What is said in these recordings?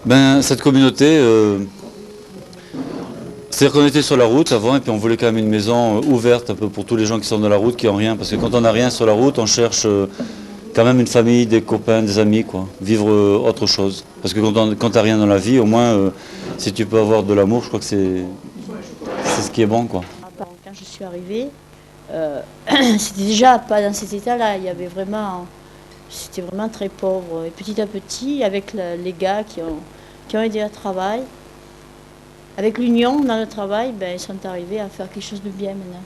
Ben, cette communauté, c'est-à-dire qu'on était sur la route avant et puis on voulait quand même une maison ouverte un peu pour tous les gens qui sont dans la route, qui n'ont rien. Parce que quand on n'a rien sur la route, on cherche quand même une famille, des copains, des amis, quoi. Vivre autre chose. Parce que quand tu n'as rien dans la vie, au moins, si tu peux avoir de l'amour, je crois que c'est ce qui est bon, quoi. Quand je suis arrivée, c'était déjà pas dans cet état-là. Il y avait vraiment, c'était vraiment très pauvre. Et petit à petit, avec les gars qui ont aidé au travail, avec l'union dans le travail, ben, ils sont arrivés à faire quelque chose de bien maintenant.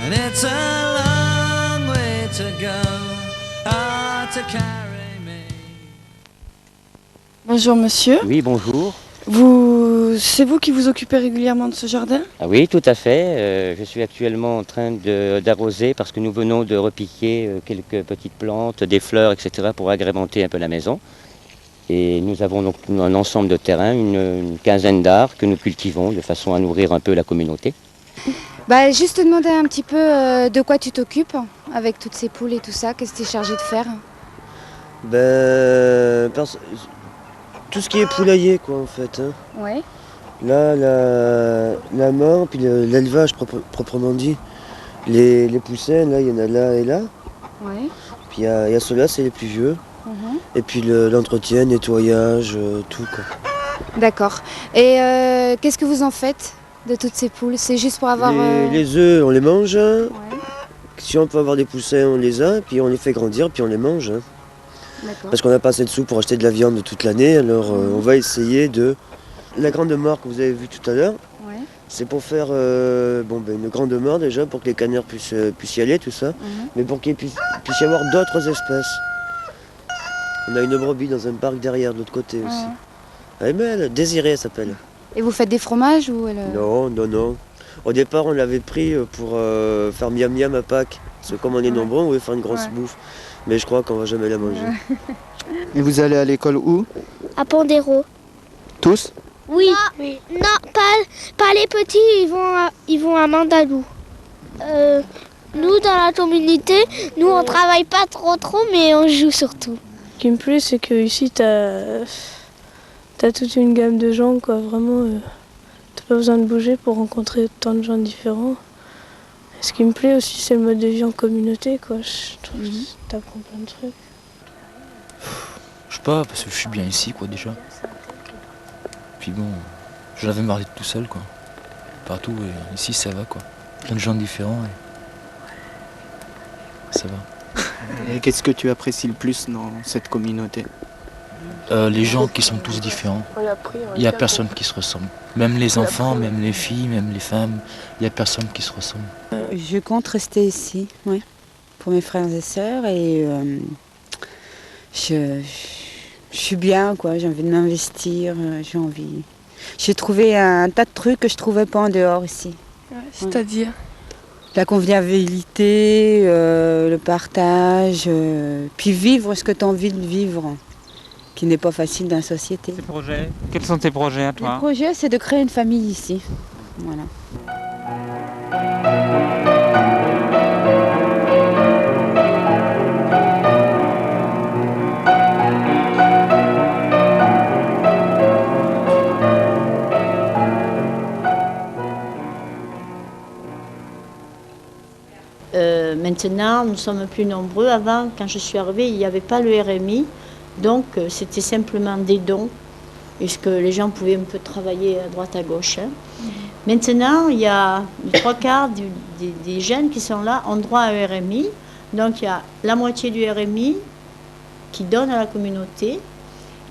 And it's a long way to go, to carry me. Bonjour monsieur. Oui, bonjour. C'est vous qui vous occupez régulièrement de ce jardin? Ah oui, tout à fait. Je suis actuellement en train d'arroser parce que nous venons de repiquer quelques petites plantes, des fleurs, etc. pour agrémenter un peu la maison. Et nous avons donc un ensemble de terrain, une quinzaine d'arbres que nous cultivons de façon à nourrir un peu la communauté. Bah, juste te demander un petit peu de quoi tu t'occupes avec toutes ces poules et tout ça, qu'est-ce que tu es chargé de faire? Tout ce qui est poulailler, quoi, en fait. Hein. Ouais. Là, la mort, puis l'élevage proprement dit. Les poussins, là, il y en a là et là. Ouais. Puis il y a ceux-là, c'est les plus vieux. Et puis l'entretien, nettoyage, tout, quoi. D'accord. Et qu'est-ce que vous en faites de toutes ces poules? C'est juste pour avoir... Les œufs, on les mange. Ouais. Si on peut avoir des poussins, on les a, puis on les fait grandir, puis on les mange. Hein. Parce qu'on n'a pas assez de sous pour acheter de la viande toute l'année, alors on va essayer de... La grande mort que vous avez vue tout à l'heure, c'est pour faire une grande mort déjà, pour que les canards puissent y aller, tout ça, mais pour qu'il puisse y avoir d'autres espèces. On a une brebis dans un parc derrière, de l'autre côté aussi. Elle est belle, Désirée elle s'appelle. Et vous faites des fromages ou Non. Au départ, on l'avait pris pour faire miam miam à Pâques. Parce que comme on est nombreux, on voulait faire une grosse bouffe. Mais je crois qu'on va jamais la manger. Et vous allez à l'école où? À Pandéro. Tous? Oui. Non, pas les petits, ils vont à Mandalou. Nous, dans la communauté, on travaille pas trop, mais on joue surtout. Ce qui me plaît, c'est qu'ici, t'as toute une gamme de gens, quoi. Vraiment, t'as pas besoin de bouger pour rencontrer tant de gens différents. Et ce qui me plaît aussi, c'est le mode de vie en communauté, quoi. Je trouve que t'apprends plein de trucs. Je sais pas, parce que je suis bien ici, quoi, déjà. Puis bon, j'en avais marre d'être tout seul, quoi. Partout, et ici, ça va, quoi. Plein de gens différents, et ça va. Et qu'est-ce que tu apprécies le plus dans cette communauté? Les gens qui sont tous différents. Il n'y a personne qui se ressemble. Même les enfants, même les filles, même les femmes, il n'y a personne qui se ressemble. Je compte rester ici, oui, pour mes frères et sœurs. Et je suis bien, quoi. J'ai envie de m'investir, J'ai trouvé un tas de trucs que je ne trouvais pas en dehors ici. C'est-à-dire la convivialité, le partage, puis vivre ce que tu as envie de vivre, qui n'est pas facile dans la société. Quels sont tes projets à toi? Mes projets, c'est de créer une famille ici. Voilà. Maintenant, nous sommes plus nombreux. Avant, quand je suis arrivée, il n'y avait pas le RMI, donc c'était simplement des dons, et ce que les gens pouvaient un peu travailler à droite à gauche. Hein. Maintenant, il y a les 3/4 des jeunes qui sont là ont droit à un RMI, donc il y a la moitié du RMI qui donne à la communauté,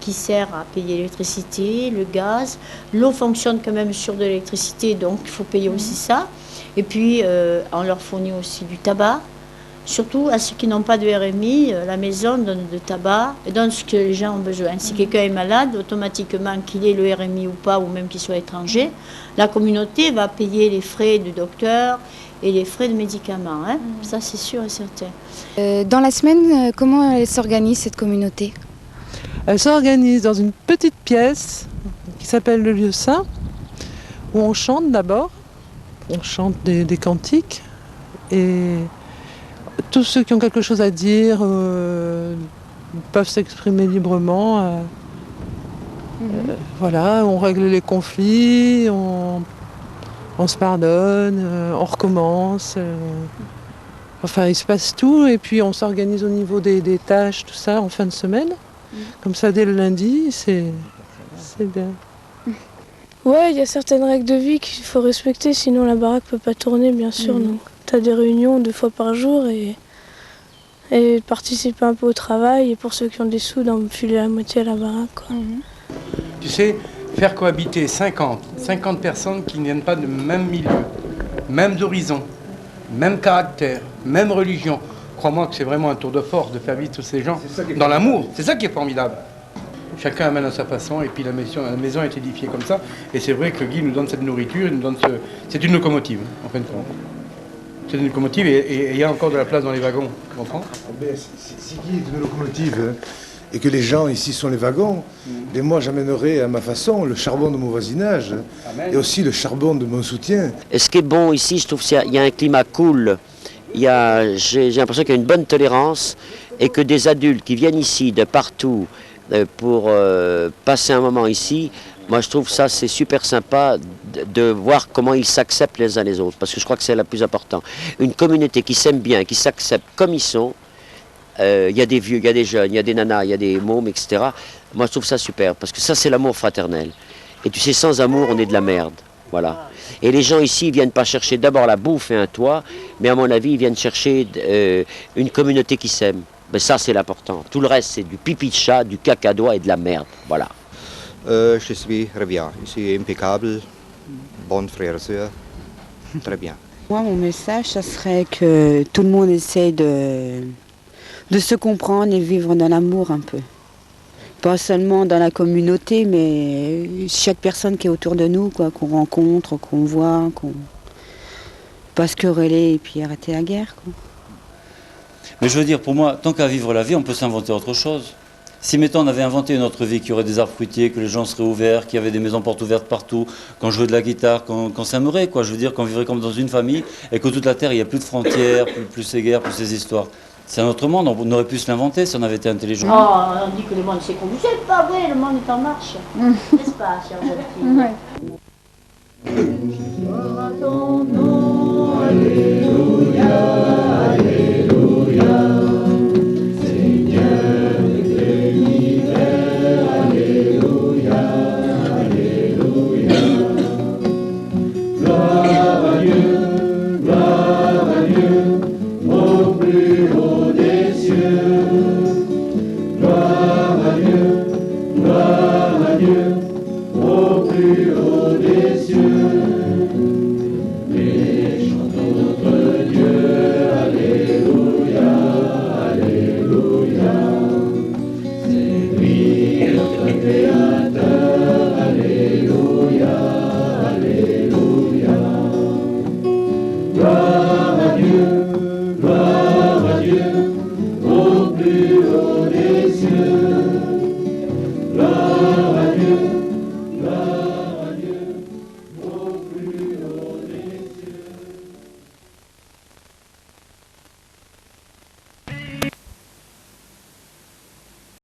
qui sert à payer l'électricité, le gaz. L'eau fonctionne quand même sur de l'électricité, donc il faut payer aussi ça. Et puis, on leur fournit aussi du tabac. Surtout à ceux qui n'ont pas de RMI, la maison donne de tabac et donne ce que les gens ont besoin. Si quelqu'un est malade, automatiquement, qu'il ait le RMI ou pas, ou même qu'il soit étranger, la communauté va payer les frais du docteur et les frais de médicaments. Hein. Ça, c'est sûr et certain. Dans la semaine, comment elle s'organise, cette communauté? Elle s'organise dans une petite pièce qui s'appelle le lieu saint, où on chante d'abord, on chante des cantiques, et tous ceux qui ont quelque chose à dire peuvent s'exprimer librement. Voilà, on règle les conflits, on se pardonne, on recommence. Enfin, il se passe tout, et puis on s'organise au niveau des tâches, tout ça, en fin de semaine. Comme ça, dès le lundi, c'est bien. Ouais, il y a certaines règles de vie qu'il faut respecter, sinon la baraque peut pas tourner, bien sûr. Donc, tu as des réunions 2 fois par jour et participer un peu au travail. Et pour ceux qui ont des sous, d'en filer la moitié à la baraque, quoi. Tu sais, faire cohabiter 50 personnes qui ne viennent pas du même milieu, même d'horizon, même caractère, même religion. Crois-moi que c'est vraiment un tour de force de faire vivre tous ces gens dans l'amour. C'est ça qui est formidable. Chacun amène à sa façon, et puis la maison est édifiée comme ça. Et c'est vrai que Guy nous donne cette nourriture, il nous donne c'est une locomotive, en fin de compte. C'est une locomotive, et il y a encore de la place dans les wagons, tu comprends? Si Guy est une locomotive, et que les gens ici sont les wagons, et moi j'amènerai à ma façon le charbon de mon voisinage, et aussi le charbon de mon soutien. Et ce qui est bon ici, je trouve qu'il y a un climat cool. J'ai l'impression qu'il y a une bonne tolérance, et que des adultes qui viennent ici de partout pour passer un moment ici, moi je trouve ça c'est super sympa de voir comment ils s'acceptent les uns les autres, parce que je crois que c'est le plus important. Une communauté qui s'aime bien, qui s'accepte comme ils sont, il y a des vieux, il y a des jeunes, il y a des nanas, il y a des mômes, etc. Moi je trouve ça super, parce que ça c'est l'amour fraternel. Et tu sais, sans amour on est de la merde, voilà. Et les gens ici, ils viennent pas chercher d'abord la bouffe et un toit, mais à mon avis ils viennent chercher une communauté qui s'aime. Mais ça, c'est l'important. Tout le reste, c'est du pipi de chat, du cacadois et de la merde. Voilà. Je suis bien. Ici, impeccable. Bonne frère et sœur. Très bien. Moi, mon message, ça serait que tout le monde essaye de se comprendre et vivre dans l'amour un peu. Pas seulement dans la communauté, mais chaque personne qui est autour de nous, quoi, qu'on rencontre, qu'on voit, qu'on pas se quereller et puis arrêter la guerre, quoi. Mais je veux dire, pour moi, tant qu'à vivre la vie, on peut s'inventer autre chose. Si, mettons, on avait inventé une autre vie, qu'il y aurait des arbres fruitiers, que les gens seraient ouverts, qu'il y avait des maisons portes ouvertes partout, qu'on jouait de la guitare, qu'on s'aimerait, quoi. Je veux dire qu'on vivrait comme dans une famille, et que toute la Terre, il n'y a plus de frontières, plus ces guerres, plus ces histoires. C'est un autre monde, on aurait pu se l'inventer si on avait été intelligent. Oh, on dit que le monde s'est convulsé, c'est pas vrai, le monde est en marche. N'est-ce pas, chère jeune fille?